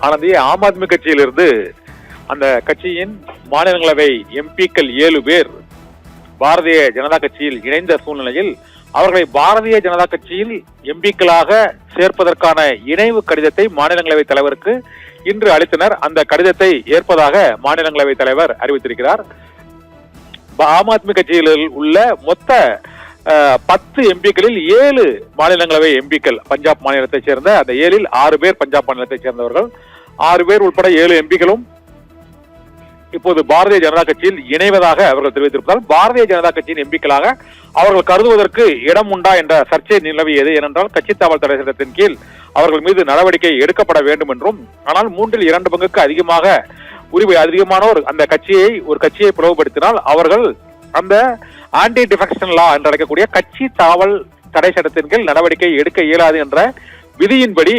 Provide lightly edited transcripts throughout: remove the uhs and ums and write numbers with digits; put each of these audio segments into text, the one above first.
ஆனந்தி, ஆம் ஆத்மி கட்சியிலிருந்து அந்த கட்சியின் மாநிலங்களவை எம்பிக்கள் 7 பேர் பாரதிய ஜனதா கட்சியில் இணைந்த சூழ்நிலையில் அவர்களை பாரதிய ஜனதா கட்சியில் எம்பிக்களாக சேர்ப்பதற்கான இணைவு கடிதத்தை மாநிலங்களவை தலைவருக்கு இன்று அளித்தனர். அந்த கடிதத்தை ஏற்பதாக மாநிலங்களவை தலைவர் அறிவித்திருக்கிறார். ஆம் ஆத்மி கட்சியில் உள்ள மொத்த 10 எம்பிக்களில் 7 மாநிலங்களவை எம்பிக்கள் பஞ்சாப் மாநிலத்தை சேர்ந்த, அந்த 7ல் 6 பேர் பஞ்சாப் மாநிலத்தை சேர்ந்தவர்கள். 6 பேர் உட்பட 7 எம்பிக்களும் இப்போது பாரதிய ஜனதா கட்சியில் இணைவதாக அவர்கள் தெரிவித்திருப்பதால் பாரதிய ஜனதா கட்சியின் எம்பிக்களாக அவர்கள் கருதுவதற்கு இடம் உண்டா என்ற சர்ச்சை நிலவியது. ஏனென்றால் கட்சி தாவல் தடை சட்டத்தின் கீழ் அவர்கள் மீது நடவடிக்கை எடுக்கப்பட வேண்டும் என்றும், ஆனால் 3ல் 2 பங்குக்கு அதிகமானோர் அந்த ஒரு கட்சியை பிளவுபடுத்தினால் அவர்கள் அந்த ஆன்டி டிஃபெக்ஷன் லா என்று அழைக்கக்கூடிய கட்சி தாவல் தடை சட்டத்தின் கீழ் நடவடிக்கை எடுக்க இயலாது என்ற விதியின்படி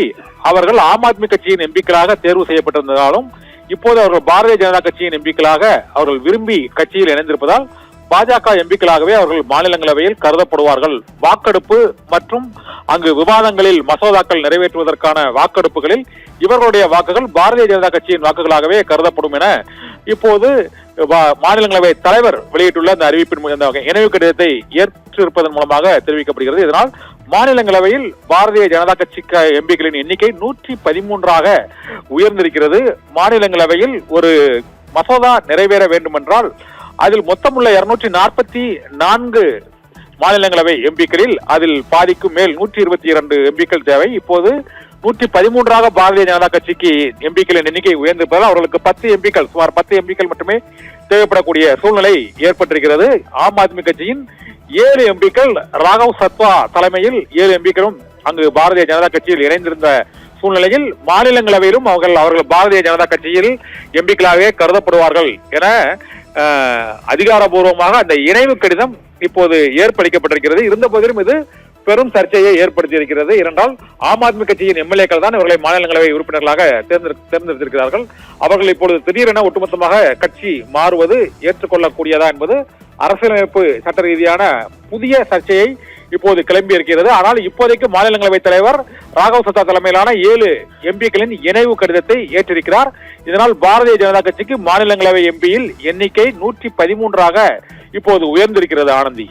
அவர்கள் ஆம் ஆத்மி கட்சியின் எம்பிக்களாக தேர்வு செய்யப்பட்டிருந்தாலும் இப்போது அவர்கள் பாரதிய ஜனதா கட்சியின் எம்பிக்களாக அவர்கள் விரும்பி கட்சியில் இணைந்திருப்பதால் பாஜக எம்பிக்களாகவே அவர்கள் மாநிலங்களவையில் கருதப்படுவார்கள். வாக்கெடுப்பு மற்றும் அங்கு விவாதங்களில் மசோதாக்கள் நிறைவேற்றுவதற்கான வாக்கெடுப்புகளில் இவர்களுடைய வாக்குகள் பாரதிய ஜனதா கட்சியின் வாக்குகளாகவே கருதப்படும் என இப்போது மாநிலங்களவை தலைவர் வெளியிட்டுள்ள அந்த அறிவிப்பின் இணைவு கடிதத்தை ஏற்றிருப்பதன் மூலமாக தெரிவிக்கப்படுகிறது. இதனால் மாநிலங்களவையில் பாரதிய ஜனதா கட்சி எம்பிக்களின் எண்ணிக்கை 113ஆக உயர்ந்திருக்கிறது. மாநிலங்களவையில் ஒரு மசோதா நிறைவேற வேண்டும் என்றால் அதில் மொத்தமுள்ள 244 மாநிலங்களவை எம்பிக்களில் அதில் பாதிக்கும் மேல் 122 எம்பிக்கள் தேவை. இப்போது 113ஆக பாரதிய ஜனதா கட்சிக்கு எம்பிக்களின் எண்ணிக்கை உயர்ந்திருப்பதால் அவர்களுக்கு 10 எம்பிக்கள், சுமார் 10 எம்பிக்கள் மட்டுமே தேவைப்படக்கூடிய சூழ்நிலை ஏற்பட்டிருக்கிறது. ஆம் ஆத்மி கட்சியின் 7 எம்பிக்கள் ராகவ் சத்வா தலைமையில் 7 எம்பிக்களும் அங்கு பாரதிய ஜனதா கட்சியில் இணைந்திருந்த சூழ்நிலையில் மாநிலங்களவையிலும் அவர்கள் பாரதிய ஜனதா கட்சியில் எம்பிக்களாகவே கருதப்படுவார்கள் என அதிகாரபூர்வமாக அந்த இணைவு கடிதம் இப்போது ஏற்படுத்தப்பட்டிருக்கிறது. இருந்த போதிலும் இது பெரும் சர்ச்சையை ஏற்படுத்தி இருக்கிறது. ஏனென்றால் ஆம் ஆத்மி கட்சியின் எம்எல்ஏக்கள் தான் இவர்களை மாநிலங்களவை உறுப்பினர்களாக தேர்ந்தெடுத்திருக்கிறார்கள். அவர்கள் இப்பொழுது திடீரென ஒட்டுமொத்தமாக கட்சி மாறுவது ஏற்றுக்கொள்ளக்கூடியதா என்பது அரசியலமைப்பு சட்ட ரீதியான புதிய சர்ச்சையை இப்போது கிளம்பி இருக்கிறது. ஆனால் இப்போதைக்கு மாநிலங்களவை தலைவர் ராகவ் சத்தா தலைமையிலான 7 எம்பிக்களின் இணைவு கடிதத்தை ஏற்றிருக்கிறார். இதனால் பாரதிய ஜனதா கட்சிக்கு மாநிலங்களவை எம்பியில் எண்ணிக்கை 113ஆக இப்போது உயர்ந்திருக்கிறது. ஆனந்தி.